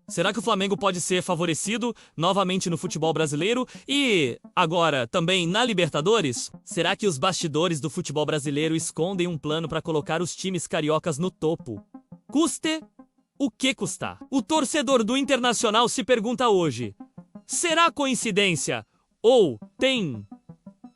Será que o Flamengo pode ser favorecido novamente no futebol brasileiro e agora também na Libertadores? Será que os bastidores do futebol brasileiro escondem um plano para colocar os times cariocas no topo? Custe o que custar. O torcedor do Internacional se pergunta hoje: será coincidência ou tem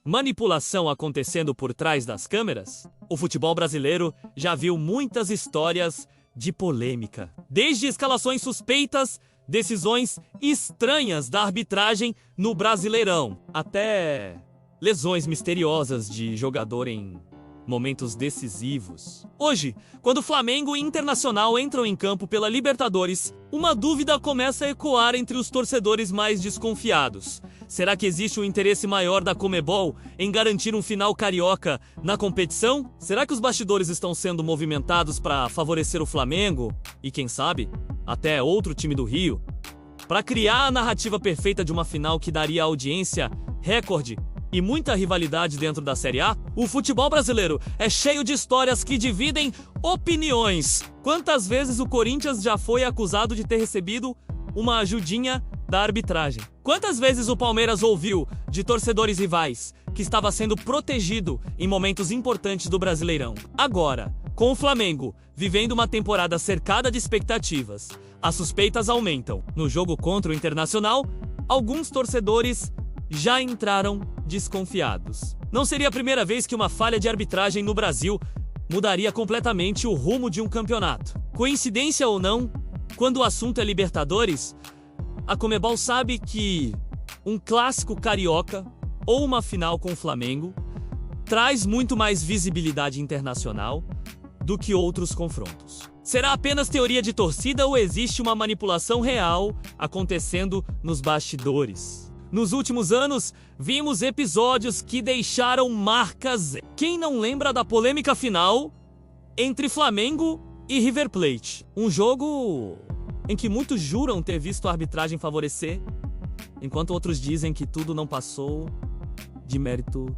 manipulação acontecendo por trás das câmeras? O futebol brasileiro já viu muitas histórias de polêmica, desde escalações suspeitas, decisões estranhas da arbitragem no Brasileirão, até lesões misteriosas de jogador em momentos decisivos. Hoje, quando Flamengo e Internacional entram em campo pela Libertadores, uma dúvida começa a ecoar entre os torcedores mais desconfiados. Será que existe um interesse maior da Conmebol em garantir um final carioca na competição? Será que os bastidores estão sendo movimentados para favorecer o Flamengo e, quem sabe, até outro time do Rio, para criar a narrativa perfeita de uma final que daria audiência recorde e muita rivalidade dentro da Série A? O futebol brasileiro é cheio de histórias que dividem opiniões. Quantas vezes o Corinthians já foi acusado de ter recebido uma ajudinha da arbitragem? Quantas vezes o Palmeiras ouviu de torcedores rivais que estava sendo protegido em momentos importantes do Brasileirão? Agora, com o Flamengo vivendo uma temporada cercada de expectativas, as suspeitas aumentam. No jogo contra o Internacional, alguns torcedores já entraram desconfiados. Não seria a primeira vez que uma falha de arbitragem no Brasil mudaria completamente o rumo de um campeonato. Coincidência ou não, quando o assunto é Libertadores, a Conmebol sabe que um clássico carioca ou uma final com o Flamengo traz muito mais visibilidade internacional do que outros confrontos. Será apenas teoria de torcida ou existe uma manipulação real acontecendo nos bastidores? Nos últimos anos, vimos episódios que deixaram marcas. Quem não lembra da polêmica final entre Flamengo e River Plate? Um jogo em que muitos juram ter visto a arbitragem favorecer, enquanto outros dizem que tudo não passou de mérito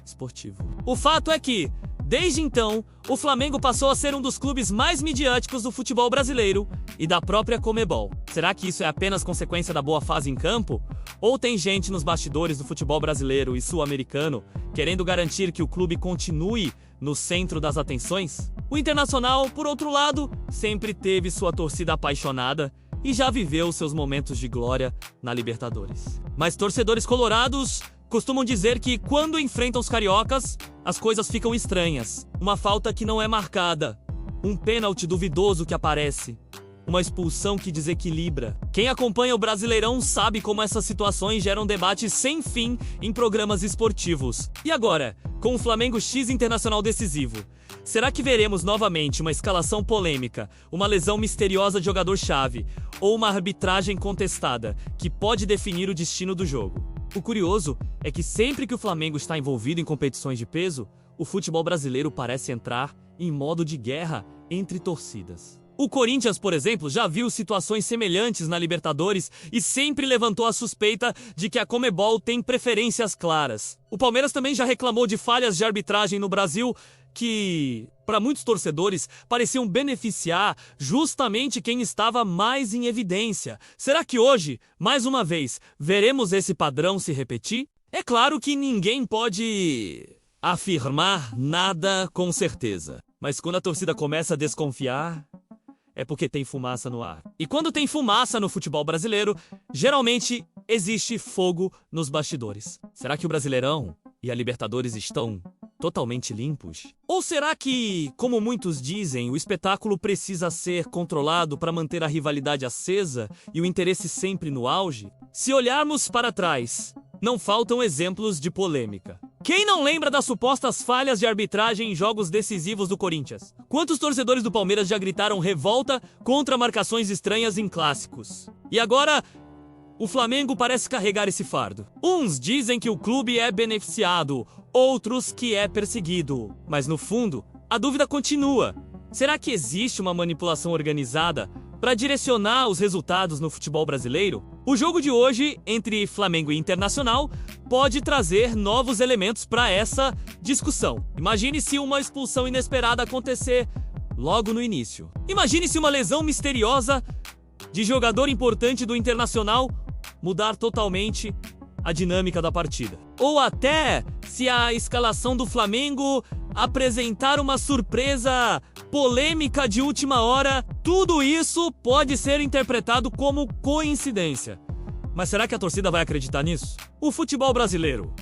esportivo. O fato é que, desde então, o Flamengo passou a ser um dos clubes mais midiáticos do futebol brasileiro e da própria Conmebol. Será que isso é apenas consequência da boa fase em campo? Ou tem gente nos bastidores do futebol brasileiro e sul-americano querendo garantir que o clube continue no centro das atenções? O Internacional, por outro lado, sempre teve sua torcida apaixonada e já viveu seus momentos de glória na Libertadores. Mas torcedores colorados costumam dizer que quando enfrentam os cariocas, as coisas ficam estranhas. Uma falta que não é marcada, um pênalti duvidoso que aparece, uma expulsão que desequilibra. Quem acompanha o Brasileirão sabe como essas situações geram debates sem fim em programas esportivos. E agora, com o Flamengo X Internacional decisivo, será que veremos novamente uma escalação polêmica, uma lesão misteriosa de jogador-chave ou uma arbitragem contestada que pode definir o destino do jogo? O curioso é que sempre que o Flamengo está envolvido em competições de peso, o futebol brasileiro parece entrar em modo de guerra entre torcidas. O Corinthians, por exemplo, já viu situações semelhantes na Libertadores e sempre levantou a suspeita de que a Conmebol tem preferências claras. O Palmeiras também já reclamou de falhas de arbitragem no Brasil que, para muitos torcedores, pareciam beneficiar justamente quem estava mais em evidência. Será que hoje, mais uma vez, veremos esse padrão se repetir? É claro que ninguém pode afirmar nada com certeza, mas quando a torcida começa a desconfiar, é porque tem fumaça no ar. E quando tem fumaça no futebol brasileiro, geralmente existe fogo nos bastidores. Será que o Brasileirão e a Libertadores estão totalmente limpos? Ou será que, como muitos dizem, o espetáculo precisa ser controlado para manter a rivalidade acesa e o interesse sempre no auge? Se olharmos para trás, não faltam exemplos de polêmica. Quem não lembra das supostas falhas de arbitragem em jogos decisivos do Corinthians? Quantos torcedores do Palmeiras já gritaram revolta contra marcações estranhas em clássicos? E agora, o Flamengo parece carregar esse fardo. Uns dizem que o clube é beneficiado, outros que é perseguido. Mas no fundo, a dúvida continua. Será que existe uma manipulação organizada para direcionar os resultados no futebol brasileiro? O jogo de hoje, entre Flamengo e Internacional, pode trazer novos elementos para essa discussão. Imagine se uma expulsão inesperada acontecer logo no início. Imagine se uma lesão misteriosa de jogador importante do Internacional mudar totalmente a dinâmica da partida. Ou até se a escalação do Flamengo apresentar uma surpresa polêmica de última hora, tudo isso pode ser interpretado como coincidência. Mas será que a torcida vai acreditar nisso? O futebol brasileiro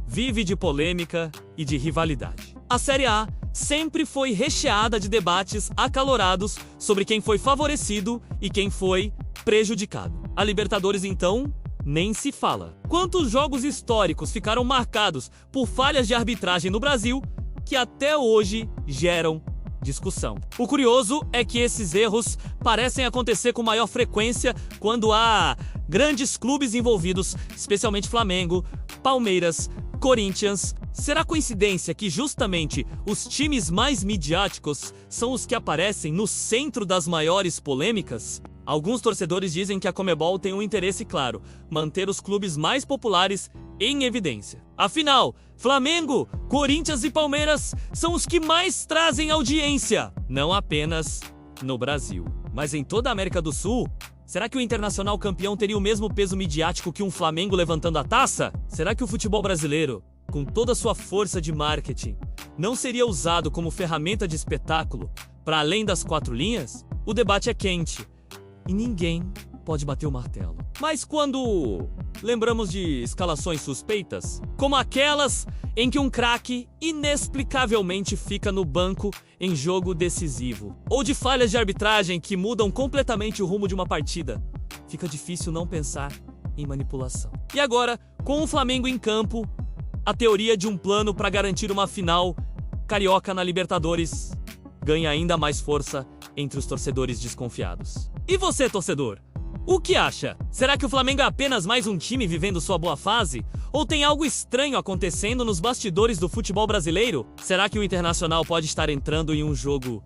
vive de polêmica e de rivalidade. A Série A sempre foi recheada de debates acalorados sobre quem foi favorecido e quem foi prejudicado. A Libertadores, então, nem se fala. Quantos jogos históricos ficaram marcados por falhas de arbitragem no Brasil que até hoje geram discussão? O curioso é que esses erros parecem acontecer com maior frequência quando há grandes clubes envolvidos, especialmente Flamengo, Palmeiras, Corinthians. Será coincidência que justamente os times mais midiáticos são os que aparecem no centro das maiores polêmicas? Alguns torcedores dizem que a Conmebol tem um interesse claro: manter os clubes mais populares em evidência. Afinal, Flamengo, Corinthians e Palmeiras são os que mais trazem audiência, não apenas no Brasil, mas em toda a América do Sul. Será que o Internacional campeão teria o mesmo peso midiático que um Flamengo levantando a taça? Será que o futebol brasileiro, com toda a sua força de marketing, não seria usado como ferramenta de espetáculo para além das quatro linhas? O debate é quente e ninguém pode bater o martelo. Mas quando lembramos de escalações suspeitas, como aquelas em que um craque inexplicavelmente fica no banco em jogo decisivo, ou de falhas de arbitragem que mudam completamente o rumo de uma partida, fica difícil não pensar em manipulação. E agora, com o Flamengo em campo, a teoria de um plano para garantir uma final carioca na Libertadores ganha ainda mais força entre os torcedores desconfiados. E você, torcedor? O que acha? Será que o Flamengo é apenas mais um time vivendo sua boa fase? Ou tem algo estranho acontecendo nos bastidores do futebol brasileiro? Será que o Internacional pode estar entrando em um jogo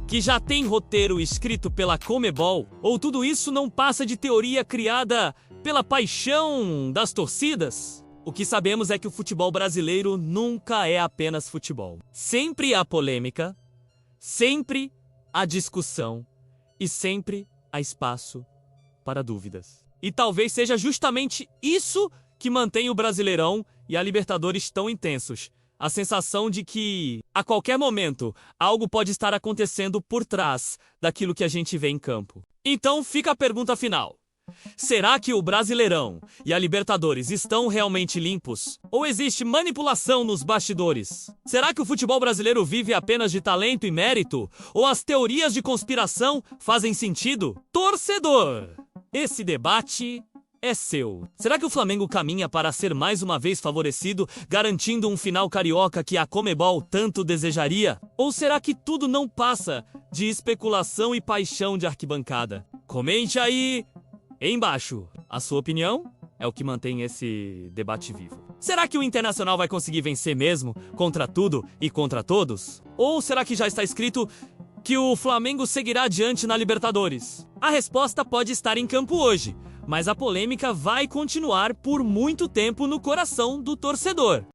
que já tem roteiro escrito pela Conmebol? Ou tudo isso não passa de teoria criada pela paixão das torcidas? O que sabemos é que o futebol brasileiro nunca é apenas futebol. Sempre há polêmica, sempre há discussão e sempre há espaço para dúvidas. E talvez seja justamente isso que mantém o Brasileirão e a Libertadores tão intensos. A sensação de que, a qualquer momento, algo pode estar acontecendo por trás daquilo que a gente vê em campo. Então fica a pergunta final. Será que o Brasileirão e a Libertadores estão realmente limpos? Ou existe manipulação nos bastidores? Será que o futebol brasileiro vive apenas de talento e mérito? Ou as teorias de conspiração fazem sentido? Torcedor! Esse debate é seu. Será que o Flamengo caminha para ser mais uma vez favorecido, garantindo um final carioca que a Conmebol tanto desejaria? Ou será que tudo não passa de especulação e paixão de arquibancada? Comente aí embaixo. A sua opinião é o que mantém esse debate vivo. Será que o Internacional vai conseguir vencer mesmo, contra tudo e contra todos? Ou será que já está escrito que o Flamengo seguirá adiante na Libertadores? A resposta pode estar em campo hoje, mas a polêmica vai continuar por muito tempo no coração do torcedor.